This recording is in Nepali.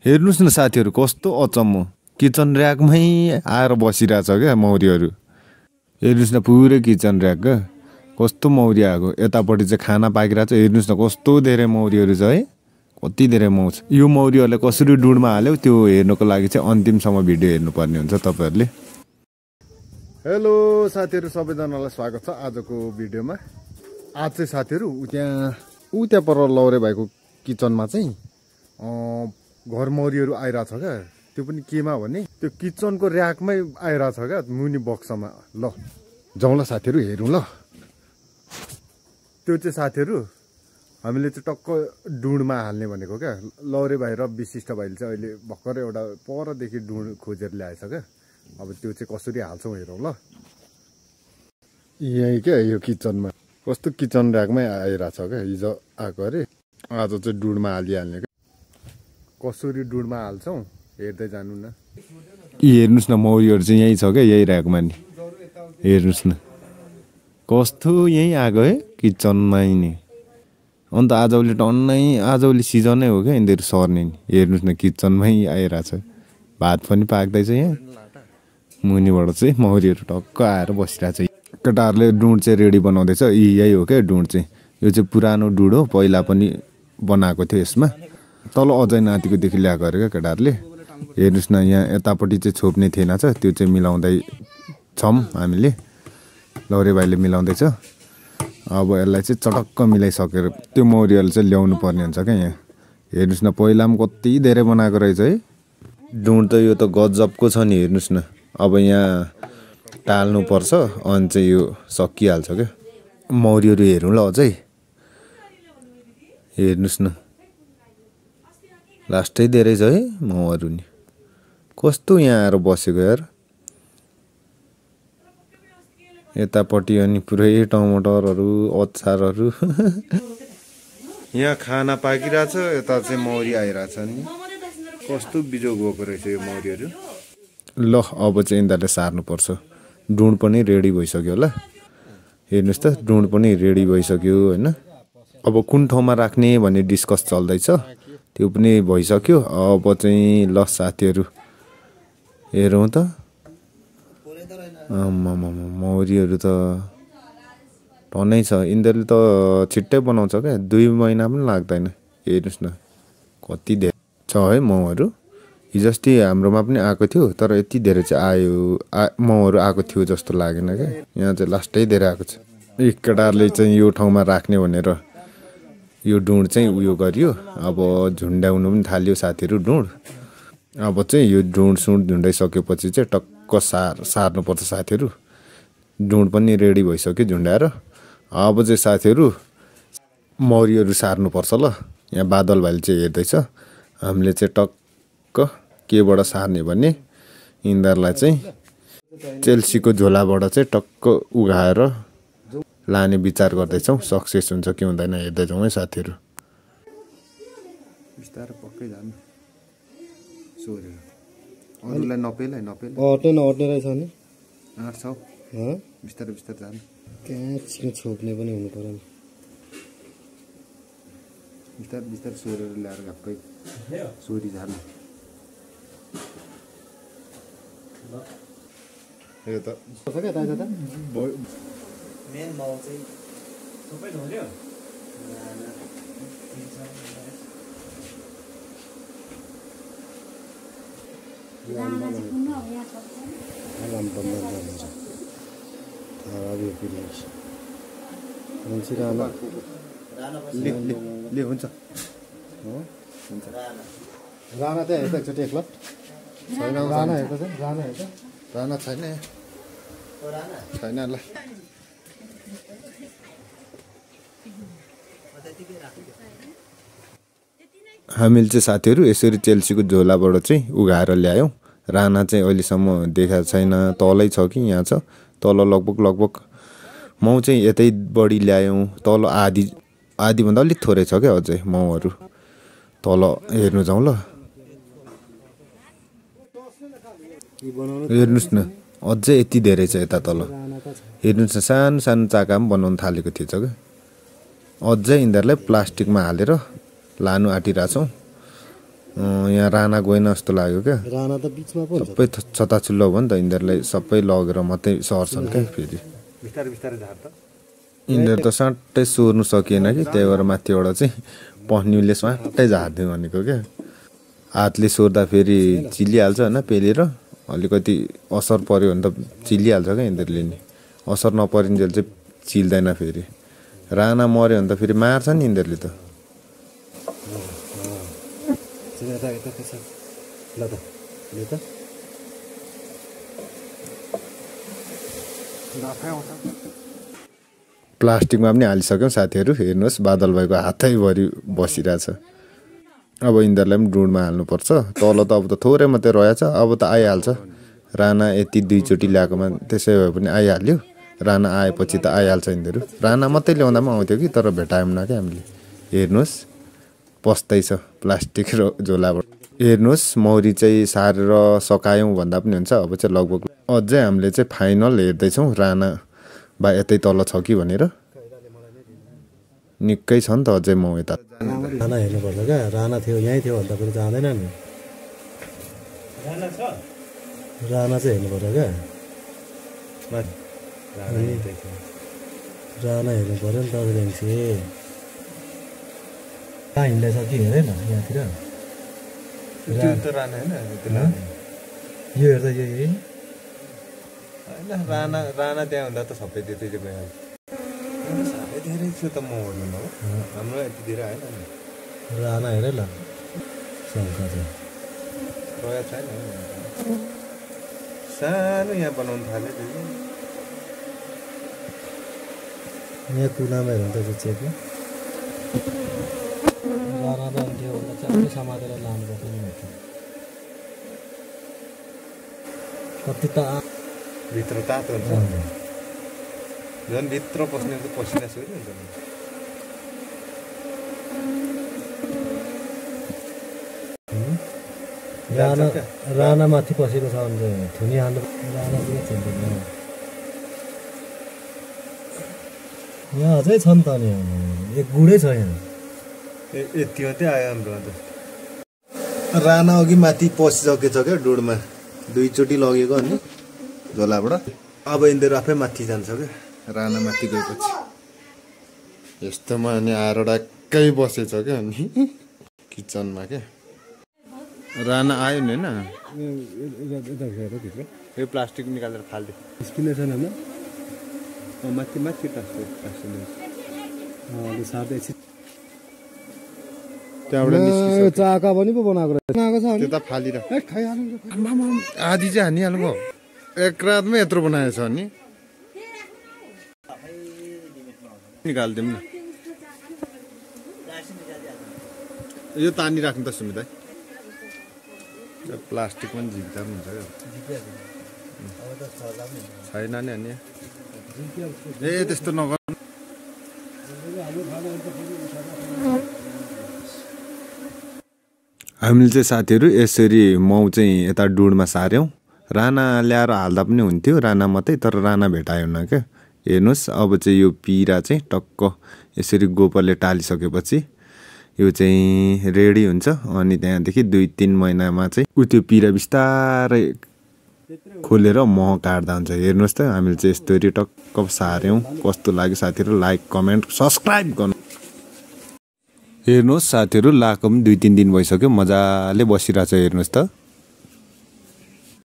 हेर्नुस् न साथीहरु कस्तो अचम्म किचन र्याकमै आएर बसिरहेछ क्या मौरीहरु। हेर्नुस् न पुरै किचन र्याक क्या कस्तो मौरी आएको यतापट्टि चाहिँ खाना पाकिरहेछ। हेर्नुस् न कस्तो धेरै मौरीहरु छ है कति धेरै मौज। यो मौरीहरुले कसरी डुडमा हाल्यो त्यो हेर्नको लागि चाहिँ अन्तिमसम्म भिडियो हेर्नुपर्ने हुन्छ तपाईहरुले। हेलो साथीहरु सबैजनालाई स्वागत छ आजको भिडियोमा। आज चाहिँ साथीहरु उता पर लौरे भाइको किचनमा चाहिँ घर मौरीहरु आइराछ क्या। त्यो पनि केमा भने त्यो किचनको र्याकमै आइराछ क्या मुनि बक्समा। ल जाउँ ल साथीहरु हेरौँ ल। त्यो चाहिँ साथीहरु हामीले चाहिँ टक्क डुडमा हाल्ने भनेको क्या। लौरे भाइ र विशिष्ट भाइले चाहिँ अहिले भर्खरै एउटा परदेखि डुड खोजेर ल्याएछ क्या। अब त्यो चाहिँ कसरी हाल्छौँ हेरौँ ल। यही क्या यो किचनमा कस्तो किचन र्याकमै आइराछ क्या। हिजो आएको अरे आज चाहिँ डुडमा हालिहाल्ने क्या। कसरी डुडमा हाल्छौँ हेर्दै जानु न। हेर्नुस् न मौरीहरु चाहिँ यही छ क्या यही र्याकमा नि। हेर्नुस् न कस्तो यही आएको है किचनमै नि। अन्त आजभोलि टन्नै आजभोलि सिजनै हो क्या यिनीहरु सर्ने नि। हेर्नुस् न किचनमै आइराछ। भात पनि पाक्दैछ यहाँ मुनिबाट चाहिँ मौरीहरु टक्क आएर बसिरहेछ। केटाहरुले डुड चाहिँ रेडी बनाउँदैछ। यही हो क्या डुड चाहिँ। यो चाहिँ पुरानो डुड हो पहिला पनि बनाएको थियो यसमा। तल अझै नातिको देखि ल्याएको अरे क्या केटाहरुले। हेर्नुस् न यहाँ यतापट्टि चाहिँ छोप्ने थिएन छ त्यो चाहिँ मिलाउँदै छौं हामीले। लौरे भाइले मिलाउँदैछ। अब यसलाई चाहिँ चटक्क मिलाइसकेर त्यो मौरीहरु चाहिँ ल्याउनु पर्ने हुन्छ क्या यहाँ। हेर्नुस् न पहिला पनि कति धेरै बनाएको रहेछ है डुड त। यो त गजबको छ नि। हेर्नुस् न अब यहाँ टाल्नु पर्छ अनि चाहिँ यो सकिहाल्छ क्या। मौरीहरु हेरौँ ल अझै। हेर्नुस् न लास्टै धेरै छ है मौहरू नि। कस्तो यहाँ आएर बसेको यार। यतापट्टि अनि पुरै टमाटरहरु अचारहरु यहाँ खाना पाकिरहेछ। यता चाहिँ मौरी आइरहेछ नि। कस्तो बिजो गएको रहेछ यो मौरीहरु। ल अब चाहिँ यिनीहरुले सार्नु पर्छ। डुड पनि रेडी भइसक्यो होला। हेर्नुस् त डुड पनि रेडी भइसक्यो हैन। अब कुन ठाउँमा राख्ने भन्ने डिस्कस चल्दैछ त्यो पनि भइसक्यो। अब चाहिँ ल साथीहरु हेरौँ त। मौरीहरु त टनै छ। यिनीहरुले त छिट्टै बनाउँछ क्या 2 महिना पनि लाग्दैन। हेर्नुस् न कति धेरै छ है मौहरू। हिजोस्ति हाम्रोमा पनि आएको थियो तर यति धेरै चाहिँ मौहरू आएको थियो जस्तो लागेन क्या। यहाँ चाहिँ लास्टै धेरै आएको छ। एक केटाहरुले चाहिँ यो ठाउँमा राख्ने भनेर यो डुड चाहिँ उयो गरियो। अब झुन्ड्याउनु पनि थाल्यो साथीहरु डुड। अब चाहिँ यो डुड झुन्डाइसकेपछि चाहिँ टक्क सार्नु पर्छ साथीहरु। डुड पनि रेडी भइसक्यो झुन्डाएर। अब चाहिँ साथीहरु मौरीहरु सार्नु पर्छ ल। यहाँ बादल भाइले चाहिँ हेर्दैछ। हामीले चाहिँ टक्क केबाट सार्ने भन्ने यिनीहरुलाई चाहिँ चेल्सीको झोलाबाट चाहिँ टक्क उघाएर लाने विचार गर्दैछौं। सक्सेस हुन्छ कि हुँदैन हेर्दै जाउँ है साथीहरु। बिस्तारै पक्कै जानु सोरेर अरूलाई नपेलै अट्ने रहेछ नि। आर्छ बिस्तारै बिस्तारै जानु। त्यहाँ छिन छोप्ने पनि हुनु पर्यो नि। बिस्तारै बिस्तारै सोरेर ल्याएर गप्पै सोरी जानु। यो त के दाइ दादा मेन माउ चाहिँ सबै ढल्यो। ले हुन्छ राणा त्यहाँ हेर्दा एकचोटि एकलट छैन। राणा हेर्दा चाहिँ राणा हेर्दा राणा छैन छैन ल। हामीले चाहिँ साथीहरु यसरी चेल्सीको झोलाबाट चाहिँ उघाएर ल्यायौं। राणा चाहिँ अहिलेसम्म देखाएको छैन। तलै छ कि यहाँ छ। तल लगभग मौ चाहिँ यतै बढी ल्यायौं। तल आधी भन्दा अलिक थोरै छ क्या अझै मौहरू। तल हेर्नु जाउँ ल। हेर्नुस् न अझै यति धेरै छ यता तल। हेर्नुस् न सानो सानो चाका पनि बनाउन थालेको थिएछ क्या। अझै यिनीहरुलाई प्लास्टिकमा हालेर लानु आँटिरहेछौँ। यहाँ राणा गएन जस्तो लाग्यो क्या राणा त बिचमा पो हुन्छ सबै छताछुल्लो भयो नि त यिनीहरूलाई सबै लगेर मात्रै सर्छन् क्या फेरि बिस्तारै बिस्तारै झार त यिनीहरू त साट्टै सोर्नु सकिएन कि त्यही भएर माथिबाट चाहिँ पन्युले स्वाट्टै झारिदियो भनेको क्या हातले सोर्दा फेरि चिलिहाल्छ होइन पेलेर अलिकति असर पऱ्यो भने त चिलिहाल्छ क्या यिनीहरूले नि असर नपरिन्जेल चाहिँ चिल्दैन फेरि राणा मऱ्यो भने त फेरि मार्छ नि यिनीहरूले त ल त ले त प्लास्टिकमा पनि हालिसक्यौँ साथीहरू हेर्नुहोस् बादल भाइको हातैभरि बसिरहेछ अब यिनीहरूलाई पनि डुँडमा हाल्नुपर्छ तल त अब त थोरै मात्रै रहेछ अब त आइहाल्छ राणा यति 2 चोटि ल्याएकोमा त्यसै भए पनि आइहाल्यो राणा आएपछि त आइहाल्छ यिनीहरू राणा मात्रै ल्याउँदा पनि आउँथ्यो कि तर भेटायौँ न क्या हामीले हेर्नुहोस् पस्दैछ प्लास्टिक र झोलाबाट हेर्नुहोस् मौरी चाहिँ सारेर सकायौँ भन्दा पनि हुन्छ अब चाहिँ लगभग अझै हामीले चाहिँ फाइनल हेर्दैछौँ राणा बा यतै तल छ कि भनेर निकै छ नि त अझै म यता राणा हेर्नुपर्छ क्या राणा थियो यहीँ थियो भन्दा पनि जाँदैन नि राणा छ राणा चाहिँ हेर्नुपर्छ क्या राणा हेर्नु पऱ्यो नि त रेङ्से कहाँ हिँड्दैछ कि हेरेन यहाँतिर यो हेर्दा यही होइन राणा राणा त्यहाँ हुँदा त सबै त्यतै भइहाल्छ साह्रै धेरै छु त म हेर्नु हो हाम्रो यति धेरै आएन राणा हेरे ल शङ्का चाहिँ रहेको छैन सानो यहाँ बनाउनु थाल्यो यहाँ कुनामा हेर्नु त चेकमा राणा त अन्थ्यो भन्दा चाहिँ आफै समातेर लानुपर्छ नि कति त भित्र तातो हुन्छ झन् भित्र पस्ने त पसिना सुरु हुन्छ राणा माथि पसेको छ भने थुनी हाल्नु राणा पनि चिन्दैन यहाँ अझै छ नि त नि एक गुडै छ यहाँ यति मात्रै आयो हाम्रो त राणा अघि माथि पसिसकेछ क्या डुडमा 2 चोटि लगेको अनि झोलाबाट अब यिनीहरू आफै माथि जान्छ क्या राणा माथि गएपछि यस्तोमा अनि आएर डक्कै बसेछ क्या अनि किचनमा क्या राणा आयो नि होइन यो प्लास्टिक निकालेर फाल्दियो स्पिनर छैन होइन माथि माथि प्लास्टिक त्यहाँबाट चाका पनि पो बनाएको रहेछ त्यो त फालिर आधी चाहिँ हानिहाल्नु एक रातमै यत्रो बनाएछ नि निकालिदिउँ न यो तानी राख्नु त सुमित प्लास्टिक पनि झिक्दा पनि हुन्छ क्या छैन नि अनि ए त्यस्तो नगर हामीले चाहिँ साथीहरू यसरी माउ चाहिँ यता डुडमा सार्यौँ राणा ल्याएर हाल्दा पनि हुन्थ्यो राणा मात्रै तर राणा भेटाएन क्या हेर्नुहोस् अब चाहिँ यो पिरा चाहिँ टक्क यसरी गोबरले टालिसकेपछि यो चाहिँ रेडी हुन्छ अनि त्यहाँदेखि 2-3 महिनामा चाहिँ त्यो पिरा बिस्तारै खोलेर मह काट्दा हुन्छ हेर्नुहोस् त हामीले चाहिँ यस्तरी टक्क सार्यौँ कस्तो लाग्यो साथीहरू लाइक कमेन्ट सब्सक्राइब गर्नु हेर्नुहोस् साथीहरू लाएको पनि 2-3 दिन भइसक्यो मजाले बसिरहेछ हेर्नुहोस् त